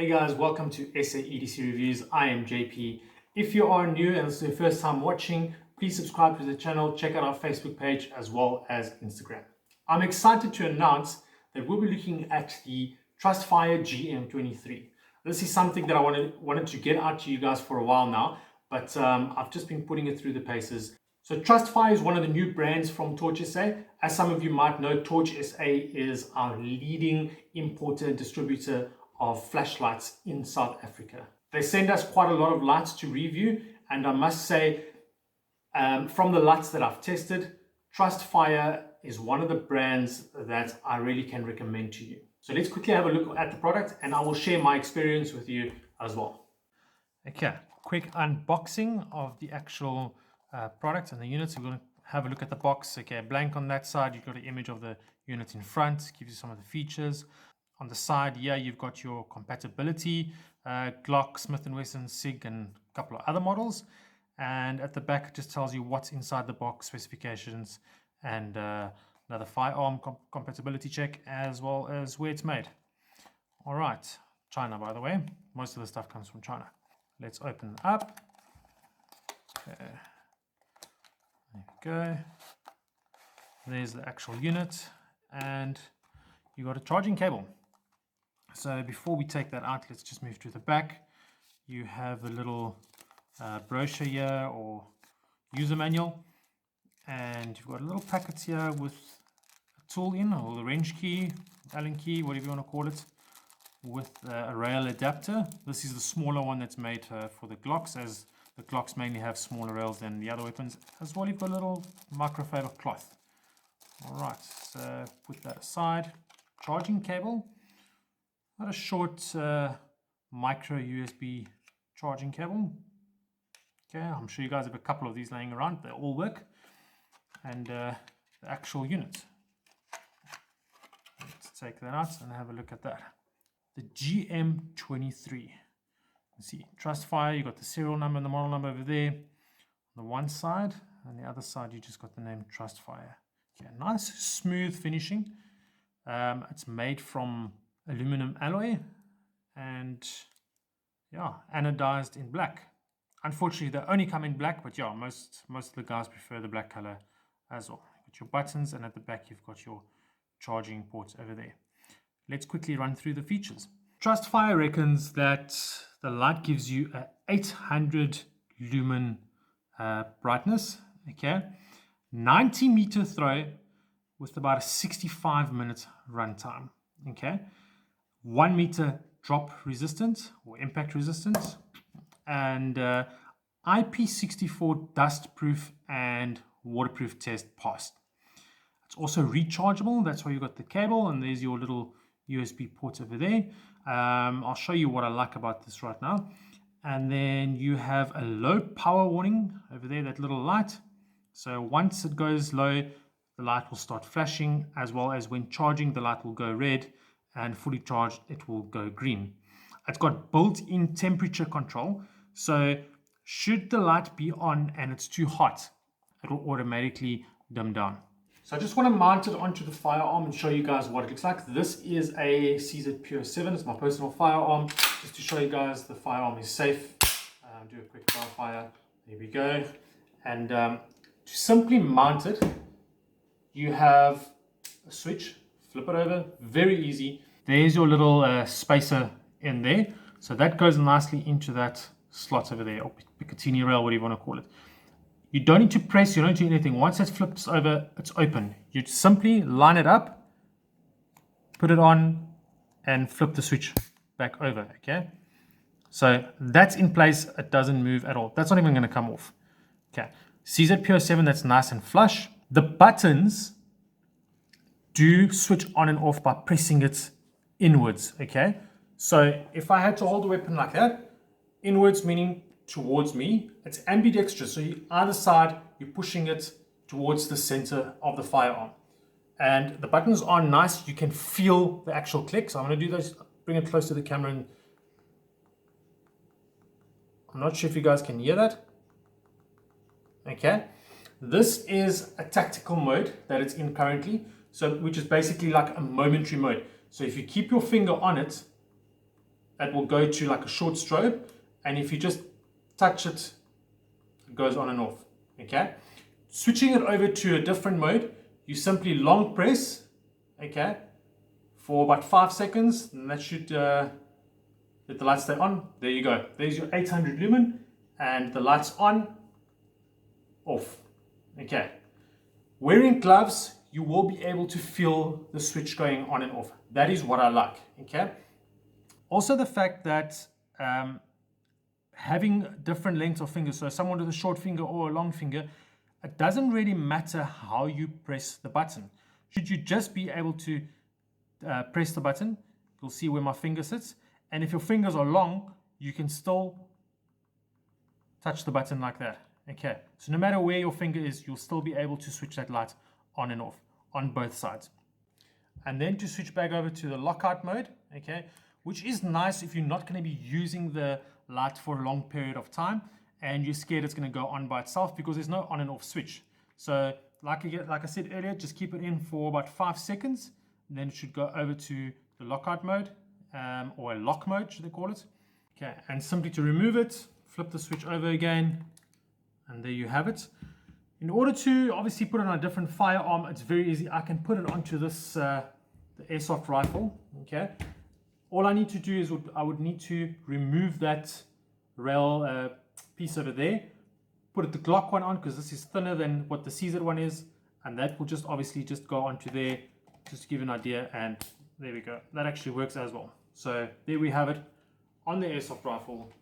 Hey guys, welcome to SA EDC Reviews. I am JP. If you are new and this is your first time watching, please subscribe to the channel, check out our Facebook page as well as Instagram. I'm excited to announce that we'll be looking at the TrustFire GM23. This is something that I wanted to get out to you guys for a while now, but I've just been putting it through the paces. So TrustFire is one of the new brands from Torch SA. As some of you might know, Torch SA is our leading importer and distributor of flashlights in South Africa. They send us quite a lot of lights to review, and I must say, from the lights that I've tested, TrustFire is one of the brands that I really can recommend to you. So let's quickly have a look at the product and I will share my experience with you as well. Okay, quick unboxing of the actual product and the units. We're going to have a look at the box. Okay, blank on that side. You've got an image of the unit in front, gives you some of the features. On the side here, you've got your compatibility, Glock, Smith & Wesson, SIG, and a couple of other models. And at the back, it just tells you what's inside the box, specifications, and another firearm compatibility check, as well as where it's made. All right, China, by the way. Most of the stuff comes from China. Let's open it up. Okay. There we go. There's the actual unit, and you got a charging cable. So before we take that out, let's just move to the back. You have a little brochure here or user manual, and you've got a little packet here with a tool in, or the wrench key, Allen key, whatever you want to call it, with a rail adapter. This is the smaller one that's made for the Glocks, as the Glocks mainly have smaller rails than the other weapons. As well, you've got a little microfiber cloth. All right, so put that aside. Charging cable. Not a short micro USB charging cable. Okay, I'm sure you guys have a couple of these laying around. They all work. And the actual unit. Let's take that out and have a look at that. The GM23. Let's see, TrustFire, you got the serial number and the model number over there on the one side, and the other side you just got the name TrustFire. Okay, nice smooth finishing. It's made from aluminum alloy and yeah, anodized in black. Unfortunately, they only come in black, but yeah, most of the guys prefer the black color as well. You've got your buttons, and at the back you've got your charging ports over there. Let's quickly run through the features. TrustFire reckons that the light gives you a 800 lumen brightness. Okay, 90 meter throw with about a 65-minute runtime. Okay, 1 meter drop resistance or impact resistance, and IP64 dust proof and waterproof test passed. It's also rechargeable. That's why you got the cable, and there's your little USB port over there. I'll show you what I like about this right now. And then you have a low power warning over there, that little light. So once it goes low, the light will start flashing, as well as when charging, the light will go red, and fully charged, it will go green. It's got built-in temperature control. So should the light be on and it's too hot, it will automatically dim down. So I just want to mount it onto the firearm and show you guys what it looks like. This is a CZ Pure 7. It's my personal firearm. Just to show you guys the firearm is safe. Do a quick fire. There we go. And to simply mount it, you have a switch. Flip it over. Very easy. There's your little spacer in there. So that goes nicely into that slot over there, or Picatinny rail, whatever you want to call it. You don't need to press, you don't need to do anything. Once it flips over, it's open. You simply line it up, put it on, and flip the switch back over, okay? So that's in place, it doesn't move at all. That's not even gonna come off. Okay, CZ Pure 7, that's nice and flush. The buttons do switch on and off by pressing it inwards, okay? So if I had to hold the weapon like that, inwards meaning towards me, it's ambidextrous. So either side, you're pushing it towards the center of the firearm. And the buttons are nice. You can feel the actual click. So I'm going to do this, bring it close to the camera. And I'm not sure if you guys can hear that. Okay. This is a tactical mode that it's in currently. So which is basically like a momentary mode. So if you keep your finger on it, that will go to like a short strobe, and if you just touch it, it goes on and off. Okay, switching it over to a different mode, you simply long press, okay, for about 5 seconds, and that should let the light stay on. There you go. There's your 800 lumen, and the light's on, off. Okay. Wearing gloves, you will be able to feel the switch going on and off. That is what I like. Okay. Also, the fact that having different lengths of fingers, so someone with a short finger or a long finger, it doesn't really matter how you press the button. Should you just be able to press the button, you'll see where my finger sits. And if your fingers are long, you can still touch the button like that. Okay, so no matter where your finger is, you'll still be able to switch that light on and off on both sides. And then to switch back over to the lockout mode, okay, which is nice if you're not going to be using the light for a long period of time and you're scared it's going to go on by itself, because there's no on and off switch. So like I said earlier, just keep it in for about 5 seconds, and then it should go over to the lockout mode, or a lock mode, should they call it. Okay, and simply to remove it, flip the switch over again, and there you have it. In order to obviously put it on a different firearm, it's very easy. I can put it onto this the airsoft rifle. Okay, all I need to do is I would need to remove that rail piece over there, put the Glock one on, because this is thinner than what the CZ one is, and that will just obviously just go onto there, just to give you an idea. And there we go, that actually works as well. So there we have it on the airsoft rifle.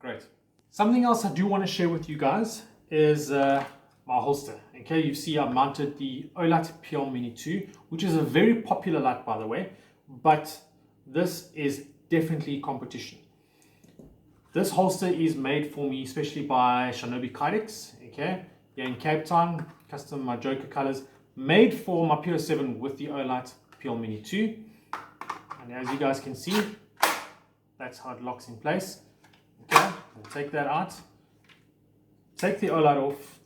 Great. Something else I do want to share with you guys is my holster. Okay, you see I mounted the Olight PL Mini 2, which is a very popular light, by the way, but this is definitely competition. This holster is made for me especially by Shinobi Kydex, okay, here in Cape Town, custom my Joker colors, made for my PO7 with the Olight PL Mini 2. And as you guys can see, that's how it locks in place. Okay, we'll take that out, take the Olight off,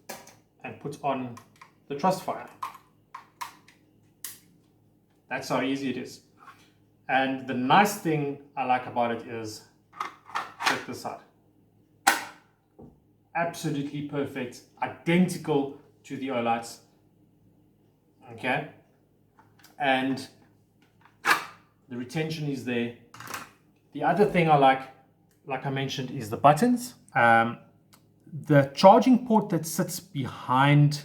and put on the TrustFire. That's how easy it is. And the nice thing I like about it is, check this out. Absolutely perfect, identical to the Olight's. Okay, and the retention is there. The other thing I like I mentioned, is the buttons. The charging port that sits behind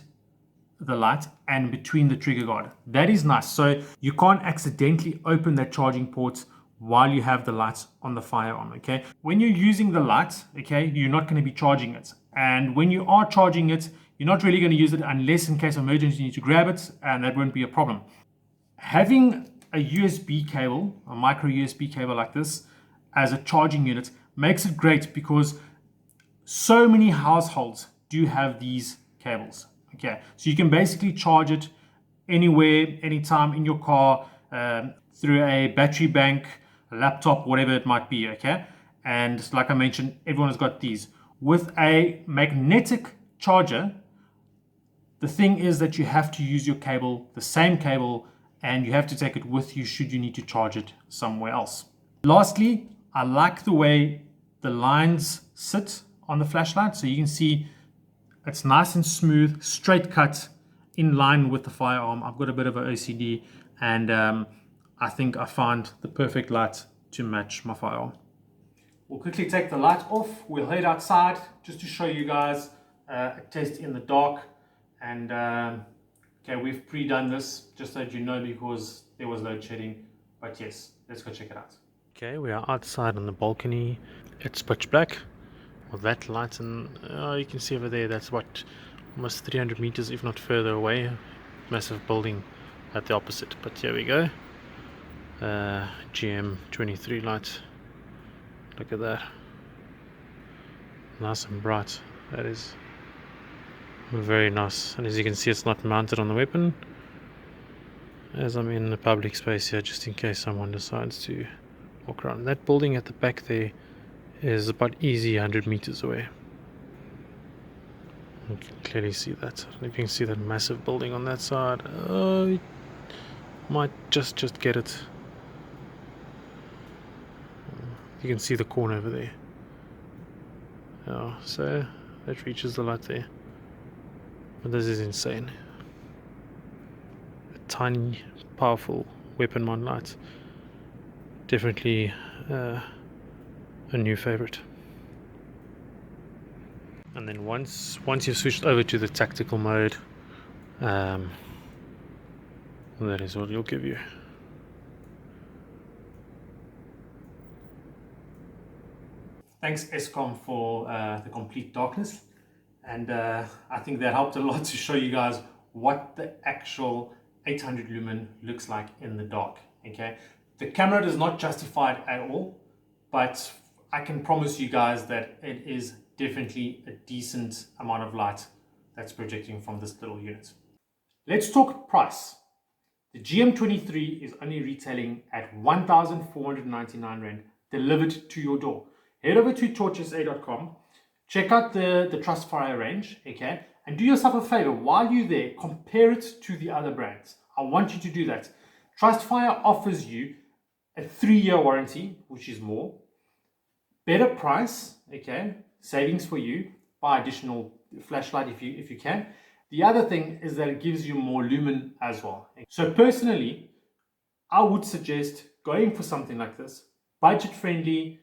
the light and between the trigger guard, that is nice. So you can't accidentally open that charging port while you have the light on the firearm. Okay, when you're using the light, okay, you're not going to be charging it, and when you are charging it, you're not really going to use it unless in case of emergency you need to grab it, and that won't be a problem. Having a USB cable, a micro USB cable like this as a charging unit makes it great, because so many households do have these cables. Okay, so you can basically charge it anywhere, anytime, in your car, through a battery bank, a laptop, whatever it might be. Okay, and like I mentioned, everyone has got these. With a magnetic charger, the thing is that you have to use your cable, the same cable, and you have to take it with you should you need to charge it somewhere else. Lastly, I like the way the lines sit on the flashlight, so you can see it's nice and smooth, straight cut, in line with the firearm. I've got a bit of an OCD, and I think I found the perfect light to match my firearm. We'll quickly take the light off. We'll head outside just to show you guys a test in the dark. And okay, we've pre-done this just so that you know, because there was load shedding. But yes, let's go check it out. Okay, we are outside on the balcony. It's pitch black with that light, and you can see over there, that's what, almost 300 meters, if not further away. Massive building at the opposite. But here we go. GM23 light. Look at that. Nice and bright. That is very nice. And as you can see, it's not mounted on the weapon, as I'm in the public space here, just in case someone decides to walk around. That building at the back there is about easy 100 meters away. You can clearly see that. You can see that massive building on that side. Might just get it. You can see the corner over there. So that reaches the light there. But this is insane. A tiny, powerful weapon mount light. Definitely a new favorite. And then once you've switched over to the tactical mode, that is what you'll give you. Thanks Escom for the complete darkness, and I think that helped a lot to show you guys what the actual 800 lumen looks like in the dark. Okay, the camera does not justify it at all, but I can promise you guys that it is definitely a decent amount of light that's projecting from this little unit. Let's talk price. The GM23 is only retailing at 1,499 Rand delivered to your door. Head over to torchsa.com, check out the TrustFire range, okay, and do yourself a favor while you're there, compare it to the other brands. I want you to do that. TrustFire offers you a 3-year warranty, which is more, better price, okay, savings for you, buy additional flashlight if you can. The other thing is that it gives you more lumen as well. So personally, I would suggest going for something like this, budget friendly,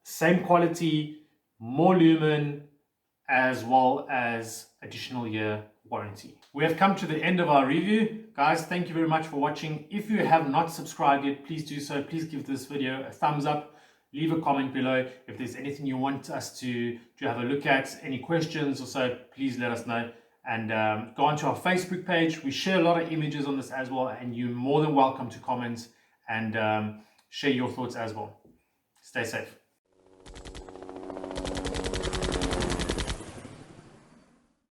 same quality, more lumen, as well as additional year warranty. We have come to the end of our review. Guys, thank you very much for watching. If you have not subscribed yet, please do so. Please give this video a thumbs up. Leave a comment below. If there's anything you want us to have a look at, any questions or so, please let us know. And go onto our Facebook page. We share a lot of images on this as well, and you're more than welcome to comment and share your thoughts as well. Stay safe.